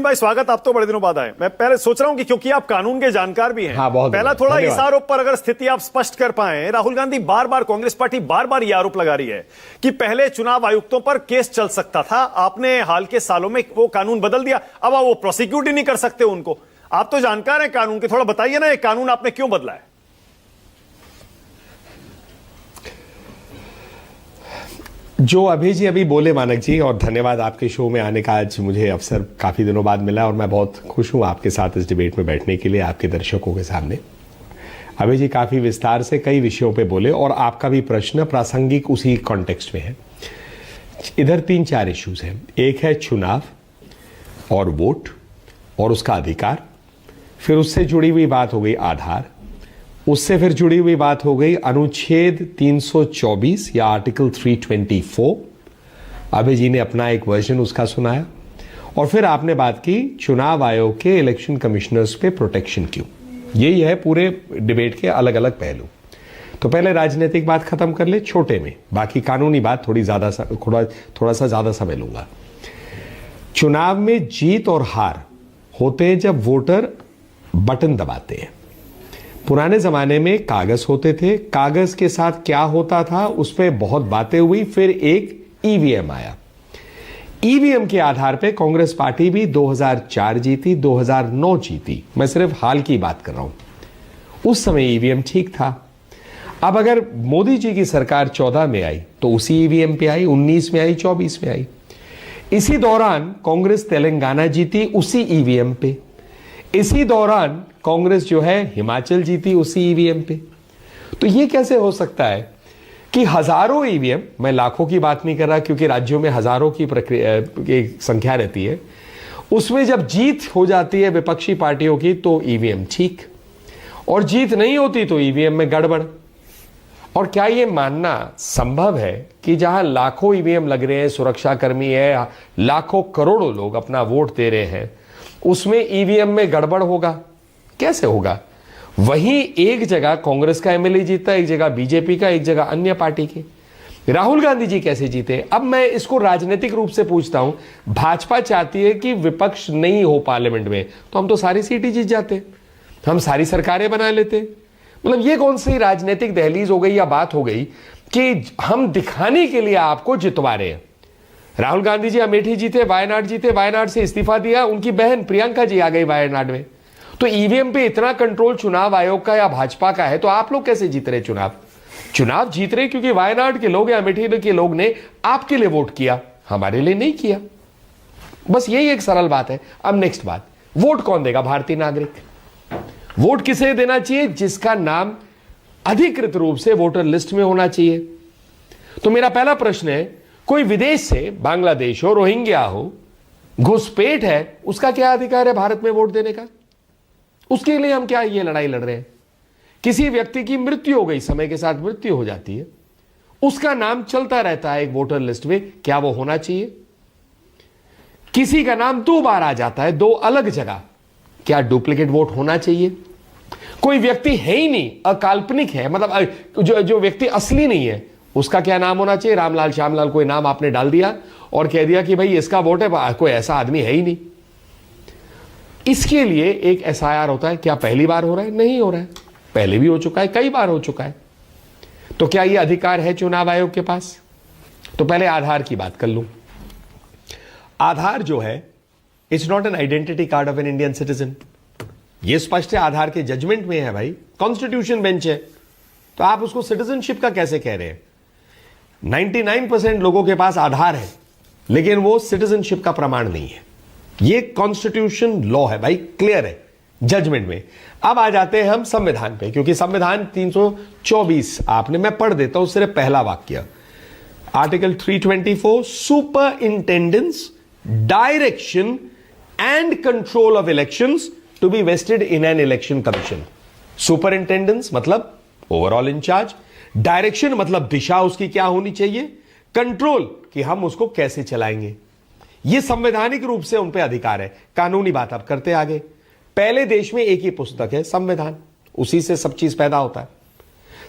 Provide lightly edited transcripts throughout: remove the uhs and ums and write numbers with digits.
भाई स्वागत। आप तो बड़े दिनों बाद आए। मैं पहले सोच रहा हूं कि क्योंकि आप कानून के जानकार भी हैं, हाँ, बहुत पहला थोड़ा इस आरोप पर अगर स्थिति आप स्पष्ट कर पाए। राहुल गांधी बार बार, कांग्रेस पार्टी बार बार यह आरोप लगा रही है कि पहले चुनाव आयुक्तों पर केस चल सकता था, आपने हाल के सालों में वो कानून बदल दिया, अब आप वो प्रोसिक्यूट ही नहीं कर सकते उनको। आप तो जानकार हैं कानून के, थोड़ा बताइए ना ये कानून आपने क्यों बदला है। जो अभी बोले मानक जी, और धन्यवाद आपके शो में आने का आज मुझे अवसर काफ़ी दिनों बाद मिला और मैं बहुत खुश हूं आपके साथ इस डिबेट में बैठने के लिए, आपके दर्शकों के सामने। अभी जी काफ़ी विस्तार से कई विषयों पे बोले और आपका भी प्रश्न प्रासंगिक उसी कॉन्टेक्स्ट में है। इधर 3-4 इश्यूज हैं। एक है चुनाव और वोट और उसका अधिकार, फिर उससे जुड़ी हुई बात हो गई आधार, उससे फिर जुड़ी हुई बात हो गई अनुच्छेद 324 या आर्टिकल 324। अभय जी ने अपना एक वर्जन उसका सुनाया और फिर आपने बात की चुनाव आयोग के इलेक्शन कमिश्नर्स पे प्रोटेक्शन क्यों। यही है पूरे डिबेट के अलग अलग पहलू। तो पहले राजनीतिक बात खत्म कर ले छोटे में, बाकी कानूनी बात थोड़ा सा ज्यादा समय लूंगा। चुनाव में जीत और हार होते हैं जब वोटर बटन दबाते हैं। पुराने जमाने में कागज होते थे, कागज के साथ क्या होता था उस पर बहुत बातें हुई, फिर एक ईवीएम आया। ईवीएम के आधार पे कांग्रेस पार्टी भी 2004 जीती, 2009 जीती। मैं सिर्फ हाल की बात कर रहा हूं, उस समय ईवीएम ठीक था। अब अगर मोदी जी की सरकार 14 में आई तो उसी ईवीएम पे आई, 19 में आई, 24 में आई। इसी दौरान कांग्रेस तेलंगाना जीती उसी ईवीएम पे। इसी दौरान कांग्रेस जो है हिमाचल जीती उसी ईवीएम पे। तो ये कैसे हो सकता है कि हजारों ईवीएम, मैं लाखों की बात नहीं कर रहा क्योंकि राज्यों में हजारों की प्रक्रिया की संख्या रहती है, उसमें जब जीत हो जाती है विपक्षी पार्टियों की तो ईवीएम ठीक, और जीत नहीं होती तो ईवीएम में गड़बड़। और क्या यह मानना संभव है कि जहां लाखों ईवीएम लग रहे हैं, सुरक्षाकर्मी है, लाखों करोड़ों लोग अपना वोट दे रहे हैं, उसमें ईवीएम में गड़बड़ होगा? कैसे होगा? वहीं एक जगह कांग्रेस का एमएलए जीता, एक जगह बीजेपी का, एक जगह अन्य पार्टी के। राहुल गांधी जी कैसे जीते? अब मैं इसको राजनीतिक रूप से पूछता हूं। भाजपा चाहती है कि विपक्ष नहीं हो पार्लियामेंट में, तो हम तो सारी सीटें जीत जाते, हम सारी सरकारें बना लेते। मतलब ये कौन सी राजनीतिक दहलीज हो गई या बात हो गई कि हम दिखाने के लिए आपको जितवा रहे हैं। राहुल गांधी जी अमेठी जीते, वायनाड जीते, वायनाड से इस्तीफा दिया, उनकी बहन प्रियंका जी आ गई वायनाड में। तो ईवीएम पे इतना कंट्रोल चुनाव आयोग का या भाजपा का है, तो आप लोग कैसे जीत रहे चुनाव? चुनाव जीत रहे क्योंकि वायनाड के लोग या अमेठी के लोग ने आपके लिए वोट किया, हमारे लिए नहीं किया। बस यही एक सरल बात है। अब नेक्स्ट बात, वोट कौन देगा? भारतीय नागरिक। वोट किसे देना चाहिए? जिसका नाम अधिकृत रूप से वोटर लिस्ट में होना चाहिए। तो मेरा पहला प्रश्न है, कोई विदेश से, बांग्लादेश हो, रोहिंग्या हो, घुसपैठ है, उसका क्या अधिकार है भारत में वोट देने का? उसके लिए हम क्या ये लड़ाई लड़ रहे हैं? किसी व्यक्ति की मृत्यु हो गई, समय के साथ मृत्यु हो जाती है, उसका नाम चलता रहता है एक वोटर लिस्ट में, क्या वो होना चाहिए? किसी का नाम 2 बार आ जाता है 2 अलग जगह, क्या डुप्लीकेट वोट होना चाहिए? कोई व्यक्ति है ही नहीं, अकाल्पनिक है, मतलब जो व्यक्ति असली नहीं है, उसका क्या नाम होना चाहिए? रामलाल, श्यामलाल, कोई नाम आपने डाल दिया और कह दिया कि भाई इसका वोट है, कोई ऐसा आदमी है ही नहीं। इसके लिए एक एसआईआर होता है। क्या पहली बार हो रहा है? नहीं हो रहा है, पहले भी हो चुका है, कई बार हो चुका है। तो क्या यह अधिकार है चुनाव आयोग के पास? तो पहले आधार की बात कर लूं। आधार जो है, it's not an identity card of an Indian citizen. यह स्पष्ट है, आधार के जजमेंट में है भाई, कॉन्स्टिट्यूशन बेंच है। तो आप उसको सिटीजनशिप का कैसे कह रहे हैं? 99% लोगों के पास आधार है, लेकिन वो सिटीजनशिप का प्रमाण नहीं है। ये कॉन्स्टिट्यूशन लॉ है भाई, क्लियर है जजमेंट में। अब आ जाते हैं हम संविधान पे, क्योंकि संविधान 324 आपने, मैं पढ़ देता हूं सिर्फ पहला वाक्य। Article 324, superintendence, direction and control of elections to be vested in an election commission. Superintendence मतलब ओवरऑल इंचार्ज, डायरेक्शन मतलब दिशा उसकी क्या होनी चाहिए, कंट्रोल कि हम उसको कैसे चलाएंगे। यह संवैधानिक रूप से उन पे अधिकार है। कानूनी बात आप करते आगे। पहले देश में एक ही पुस्तक है, संविधान, उसी से सब चीज पैदा होता है।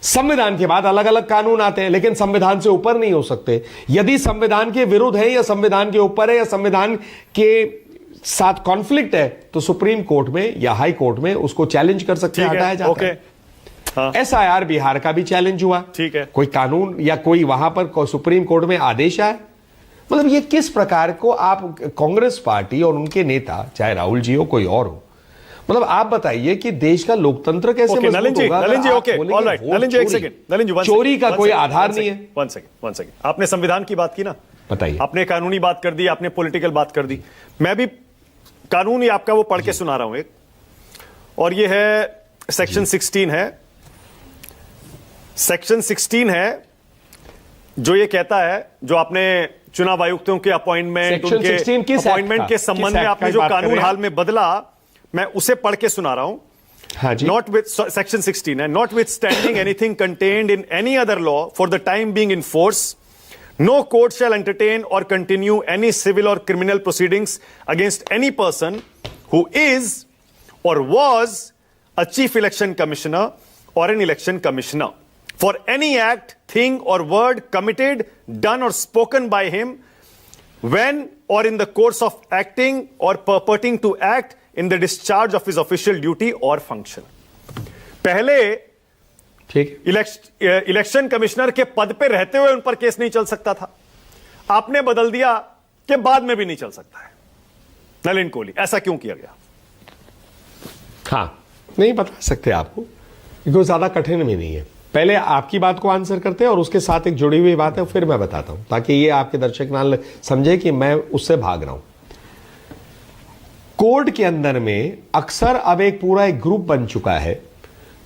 संविधान के बाद अलग अलग कानून आते हैं, लेकिन संविधान से ऊपर नहीं हो सकते। यदि संविधान के विरुद्ध है या संविधान के ऊपर है या संविधान के साथ कॉन्फ्लिक्ट है तो सुप्रीम कोर्ट में या हाई कोर्ट में उसको चैलेंज कर सकते हैं, ठीक हटाया है, जाता ओके, है। हाँ, SIR बिहार का भी चैलेंज हुआ, ठीक है। कोई कानून या कोई वहां पर सुप्रीम कोर्ट में आदेश आए। मतलब ये किस प्रकार को आप कांग्रेस पार्टी और उनके नेता, चाहे राहुल जी हो कोई और हो, मतलब आप बताइए कि देश का लोकतंत्र कैसे ओके, मजबूत होगा? नलिन जी, अगर आप ओके, बोलेंगे ऑलराइट, वोट नलिन जी एक चोरी, सेकंड, नलिन जी चोरी का कोई आधार नहीं है। वन सेकंड, आपने संविधान की बात की ना, बताइए। आपने कानूनी बात कर दी, आपने पॉलिटिकल बात कर दी, मैं भी कानून ही आपका वो पढ़ के सुना रहा हूं एक, और ये है सेक्शन 16 है, सेक्शन 16 है जो ये कहता है, जो आपने चुनाव आयुक्तों के अपॉइंटमेंट, Section 16 किस अपॉइंटमेंट act के का? संबंध किस में act आपने का जो बात कर कानून रहे हैं? हाल में बदला, मैं उसे पढ़ के सुना रहा हूं। हाँ जी। Not with section 16 है, notwithstanding anything contained in any other law for the time being in force, no court shall entertain or continue any civil or criminal proceedings against any person who is or was a chief election commissioner or an election commissioner for any act, thing or word committed, done or spoken by him when or in the course of acting or purporting to act in the discharge of his official duty or function. पहले ठीक, election commissioner के पद पे रहते हुए उन पर case नहीं चल सकता था, आपने बदल दिया कि बाद में भी नहीं चल सकता है। नलिन कोहली, ऐसा क्यों किया गया? हाँ, नहीं बता सकते आपको, क्योंकि ज्यादा कठिन भी नहीं है। पहले आपकी बात को आंसर करते हैं और उसके साथ एक जुड़ी हुई बात है, फिर मैं बताता हूं, ताकि ये आपके दर्शक ना समझे कि मैं उससे भाग रहा हूं। कोर्ट के अंदर में अक्सर अब एक पूरा एक ग्रुप बन चुका है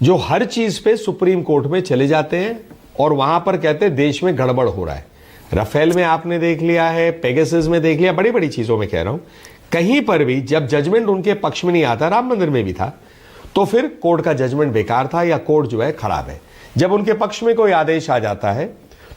जो हर चीज पे सुप्रीम कोर्ट में चले जाते हैं और वहां पर कहते हैं देश में गड़बड़ हो रहा है। राफेल में आपने देख लिया है, पेगासस में देख लिया, बड़ी बड़ी चीजों में कह रहा हूं, कहीं पर भी जब जजमेंट उनके पक्ष में नहीं आता, राम मंदिर में भी था, तो फिर कोर्ट का जजमेंट बेकार था या कोर्ट जो है खराब है। जब उनके पक्ष में कोई आदेश आ जाता है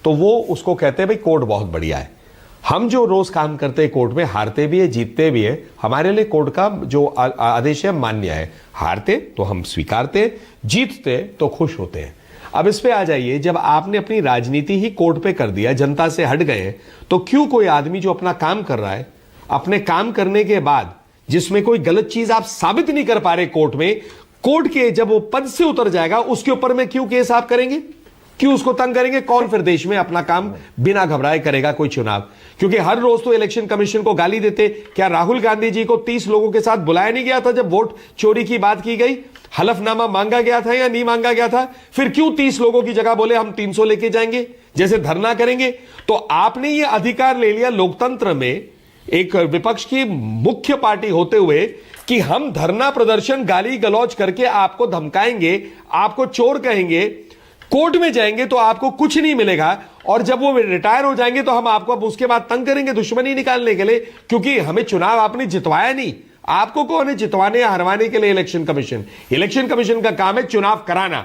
तो वो उसको कहते हैं भाई कोर्ट बहुत बढ़िया है। हम जो रोज काम करते हैं कोर्ट में, हारते भी है जीतते भी है, हमारे लिए कोर्ट का जो आदेश है मान्य है। हारते तो हम स्वीकारते, जीतते तो खुश होते हैं। अब इस पे आ जाइए, जब आपने अपनी राजनीति ही कोर्ट पे कर दिया, जनता से हट गए, तो क्यों कोई आदमी जो अपना काम कर रहा है, अपने काम करने के बाद जिसमें कोई गलत चीज आप साबित नहीं कर पा रहे कोर्ट में, कोर्ट के जब वो पद से उतर जाएगा उसके ऊपर में क्यों केस आप करेंगे? क्यों उसको तंग करेंगे? कौन फिर देश में अपना काम बिना घबराए करेगा कोई चुनाव? क्योंकि हर रोज तो इलेक्शन कमीशन को गाली देते। क्या राहुल गांधी जी को 30 लोगों के साथ बुलाया नहीं गया था जब वोट चोरी की बात की गई? हलफनामा मांगा गया था या नहीं मांगा गया था? फिर क्यों 30 लोगों की जगह बोले हम 300 लेके जाएंगे, जैसे धरना करेंगे? तो आपने ये अधिकार ले लिया लोकतंत्र में, एक विपक्ष की मुख्य पार्टी होते हुए, कि हम धरना प्रदर्शन गाली गलौज करके आपको धमकाएंगे, आपको चोर कहेंगे, कोर्ट में जाएंगे तो आपको कुछ नहीं मिलेगा, और जब वो रिटायर हो जाएंगे तो हम आपको अब उसके बाद तंग करेंगे दुश्मनी निकालने के लिए, क्योंकि हमें चुनाव आपने जितवाया नहीं। आपको कौन है जितवाने या हरवाने के लिए? Election commission. इलेक्शन कमीशन का काम है चुनाव कराना,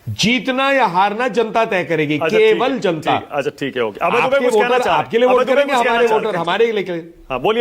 जीतना या हारना जनता तय करेगी, केवल जनता। अच्छा ठीक है, ओके। अब आपके वोटर आपके लिए वोट करेंगे, हमारे वोटर हमारे लिए। हाँ बोलिए।